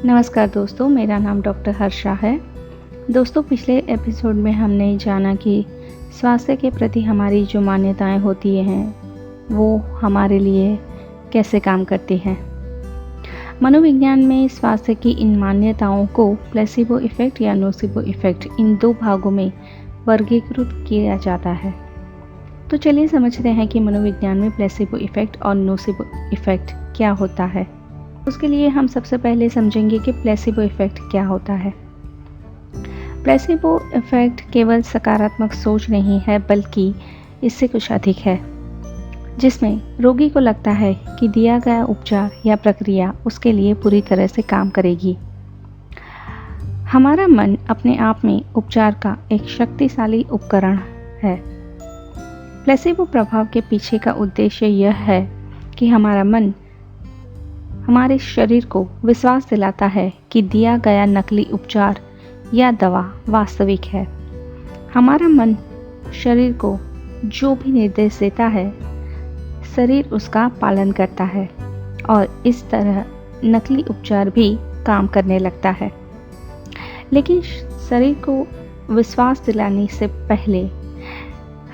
नमस्कार दोस्तों, मेरा नाम डॉक्टर हर्षा है। दोस्तों, पिछले एपिसोड में हमने जाना कि स्वास्थ्य के प्रति हमारी जो मान्यताएं होती हैं वो हमारे लिए कैसे काम करती हैं। मनोविज्ञान में स्वास्थ्य की इन मान्यताओं को प्लेसिबो इफ़ेक्ट या नोसिबो इफ़ेक्ट इन दो भागों में वर्गीकृत किया जाता है। तो चलिए समझते हैं कि मनोविज्ञान में प्लेसिबो इफ़ेक्ट और नोसिबो इफ़ेक्ट क्या होता है। उसके लिए हम सबसे पहले समझेंगे कि प्लेसिबो इफ़ेक्ट क्या होता है। प्लेसिबो इफ़ेक्ट केवल सकारात्मक सोच नहीं है, बल्कि इससे कुछ अधिक है, जिसमें रोगी को लगता है कि दिया गया उपचार या प्रक्रिया उसके लिए पूरी तरह से काम करेगी। हमारा मन अपने आप में उपचार का एक शक्तिशाली उपकरण है। प्लेसिबो प्रभाव के पीछे का उद्देश्य यह है कि हमारा मन हमारे शरीर को विश्वास दिलाता है कि दिया गया नकली उपचार या दवा वास्तविक है। हमारा मन शरीर को जो भी निर्देश देता है, शरीर उसका पालन करता है और इस तरह नकली उपचार भी काम करने लगता है। लेकिन शरीर को विश्वास दिलाने से पहले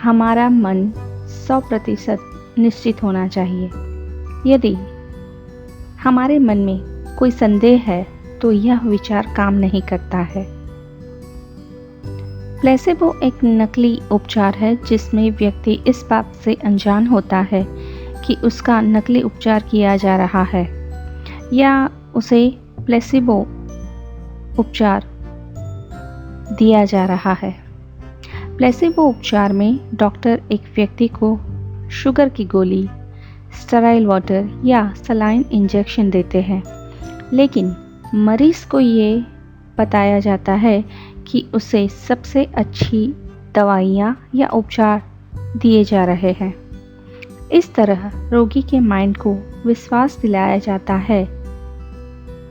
हमारा मन 100% निश्चित होना चाहिए। यदि हमारे मन में कोई संदेह है तो यह विचार काम नहीं करता है। प्लेसिबो एक नकली उपचार है जिसमें व्यक्ति इस बात से अनजान होता है कि उसका नकली उपचार किया जा रहा है या उसे प्लेसिबो उपचार दिया जा रहा है। प्लेसिबो उपचार में डॉक्टर एक व्यक्ति को शुगर की गोली, स्टेराइल वाटर या सलाइन इंजेक्शन देते हैं, लेकिन मरीज को ये बताया जाता है कि उसे सबसे अच्छी दवाइयाँ या उपचार दिए जा रहे हैं। इस तरह रोगी के माइंड को विश्वास दिलाया जाता है,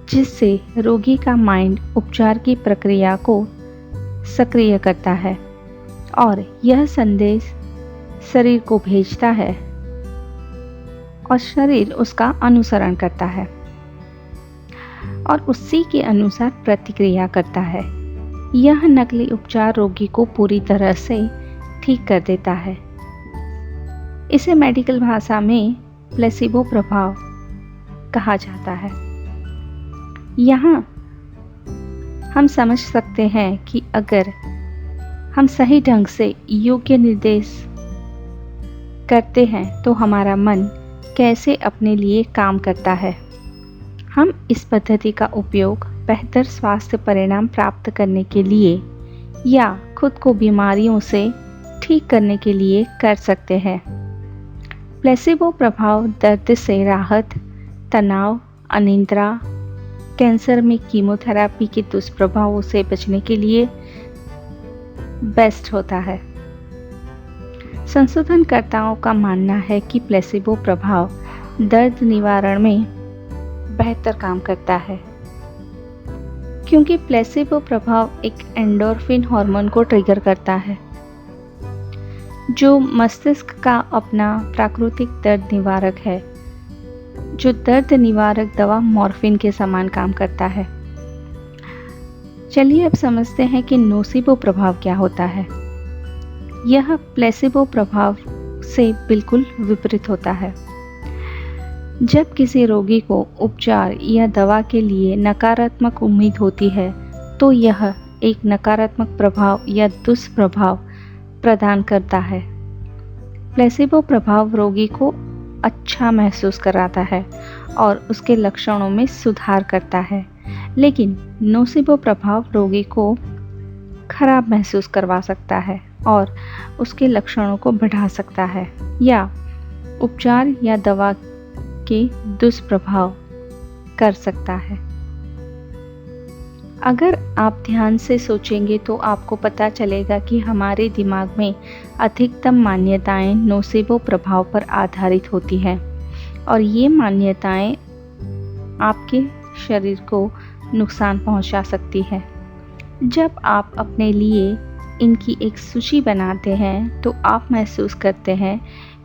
जिससे रोगी का माइंड उपचार की प्रक्रिया को सक्रिय करता है और यह संदेश शरीर को भेजता है और शरीर उसका अनुसरण करता है और उसी के अनुसार प्रतिक्रिया करता है। यह नकली उपचार रोगी को पूरी तरह से ठीक कर देता है। इसे मेडिकल भाषा में प्लेसिबो प्रभाव कहा जाता है। यहाँ हम समझ सकते हैं कि अगर हम सही ढंग से योग्य निर्देश करते हैं तो हमारा मन कैसे अपने लिए काम करता है। हम इस पद्धति का उपयोग बेहतर स्वास्थ्य परिणाम प्राप्त करने के लिए या खुद को बीमारियों से ठीक करने के लिए कर सकते हैं। प्लेसिबो प्रभाव दर्द से राहत, तनाव, अनिद्रा, कैंसर में कीमोथेरेपी के दुष्प्रभावों से बचने के लिए बेस्ट होता है। संशोधनकर्ताओं का मानना है कि प्लेसिबो प्रभाव दर्द निवारण में बेहतर काम करता है, क्योंकि प्लेसिबो प्रभाव एक एंडोर्फिन हार्मोन को ट्रिगर करता है, जो मस्तिष्क का अपना प्राकृतिक दर्द निवारक है, जो दर्द निवारक दवा मॉर्फिन के समान काम करता है। चलिए अब समझते हैं कि नोसिबो प्रभाव क्या होता है। यह प्लेसिबो प्रभाव से बिल्कुल विपरीत होता है। जब किसी रोगी को उपचार या दवा के लिए नकारात्मक उम्मीद होती है तो यह एक नकारात्मक प्रभाव या दुष्प्रभाव प्रदान करता है। प्लेसिबो प्रभाव रोगी को अच्छा महसूस कराता है और उसके लक्षणों में सुधार करता है, लेकिन नोसिबो प्रभाव रोगी को खराब महसूस करवा सकता है और उसके लक्षणों को बढ़ा सकता है या उपचार या दवा के दुष्प्रभाव कर सकता है। अगर आप ध्यान से सोचेंगे तो आपको पता चलेगा कि हमारे दिमाग में अधिकतम मान्यताएं नोसिबो प्रभाव पर आधारित होती हैं और ये मान्यताएं आपके शरीर को नुकसान पहुंचा सकती है। जब आप अपने लिए इनकी एक सूची बनाते हैं तो आप महसूस करते हैं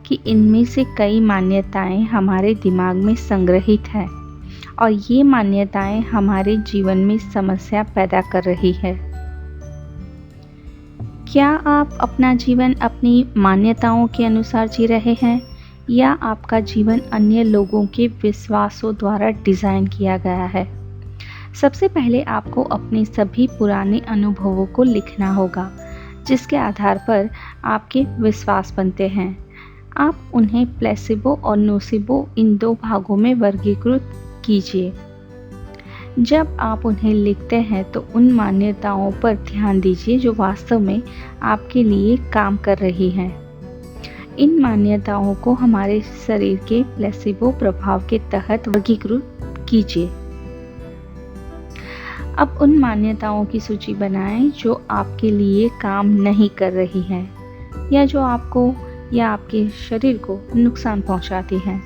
कि इनमें से कई मान्यताएं हमारे दिमाग में संग्रहित हैं और ये मान्यताएं हमारे जीवन में समस्या पैदा कर रही है। क्या आप अपना जीवन अपनी मान्यताओं के अनुसार जी रहे हैं या आपका जीवन अन्य लोगों के विश्वासों द्वारा डिज़ाइन किया गया है? सबसे पहले आपको अपने सभी पुराने अनुभवों को लिखना होगा, जिसके आधार पर आपके विश्वास बनते हैं। आप उन्हें प्लेसिबो और नोसिबो इन 2 भागों में वर्गीकृत कीजिए। जब आप उन्हें लिखते हैं तो उन मान्यताओं पर ध्यान दीजिए जो वास्तव में आपके लिए काम कर रही हैं। इन मान्यताओं को हमारे शरीर के प्लेसिबो प्रभाव के तहत वर्गीकृत कीजिए। अब उन मान्यताओं की सूची बनाएं जो आपके लिए काम नहीं कर रही हैं या जो आपको या आपके शरीर को नुकसान पहुंचाती हैं।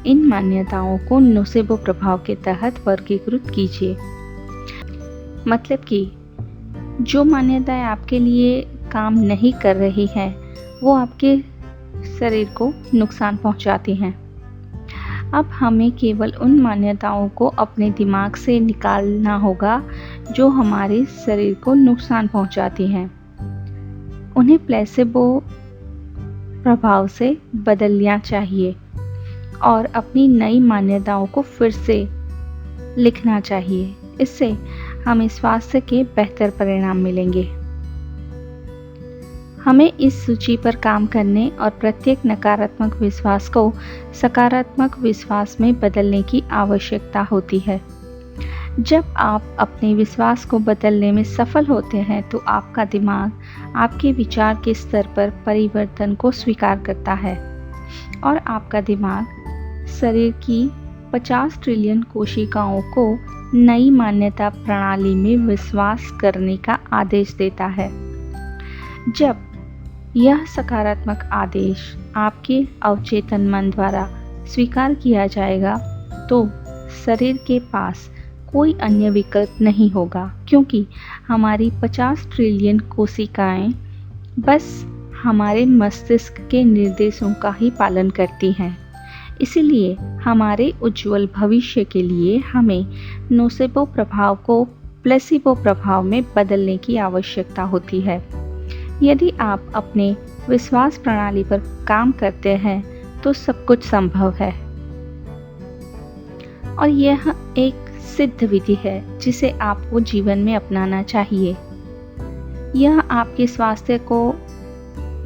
इन मान्यताओं को नोसेबो प्रभाव के तहत वर्गीकृत कीजिए। मतलब कि जो मान्यताएं आपके लिए काम नहीं कर रही हैं, वो आपके शरीर को नुकसान पहुंचाती हैं। अब हमें केवल उन मान्यताओं को अपने दिमाग से निकालना होगा जो हमारे शरीर को नुकसान पहुंचाती हैं। उन्हें प्लेसिबो प्रभाव से बदलना चाहिए और अपनी नई मान्यताओं को फिर से लिखना चाहिए। इससे हमें स्वास्थ्य के बेहतर परिणाम मिलेंगे। हमें इस सूची पर काम करने और प्रत्येक नकारात्मक विश्वास को सकारात्मक विश्वास में बदलने की आवश्यकता होती है। जब आप अपने विश्वास को बदलने में सफल होते हैं तो आपका दिमाग आपके विचार के स्तर पर परिवर्तन को स्वीकार करता है और आपका दिमाग शरीर की 50 ट्रिलियन कोशिकाओं को नई मान्यता प्रणाली में विश्वास करने का आदेश देता है। जब यह सकारात्मक आदेश आपके अवचेतन मन द्वारा स्वीकार किया जाएगा तो शरीर के पास कोई अन्य विकल्प नहीं होगा, क्योंकि हमारी 50 ट्रिलियन कोशिकाएं बस हमारे मस्तिष्क के निर्देशों का ही पालन करती हैं। इसलिए हमारे उज्जवल भविष्य के लिए हमें नोसेबो प्रभाव को प्लेसिबो प्रभाव में बदलने की आवश्यकता होती है। यदि आप अपने विश्वास प्रणाली पर काम करते हैं तो सब कुछ संभव है। और यह एक सिद्ध विधि है जिसे आपको जीवन में अपनाना चाहिए। यह आपके स्वास्थ्य को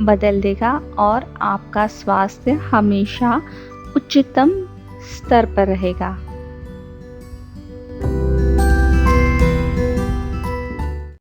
बदल देगा और आपका स्वास्थ्य हमेशा उच्चतम स्तर पर रहेगा।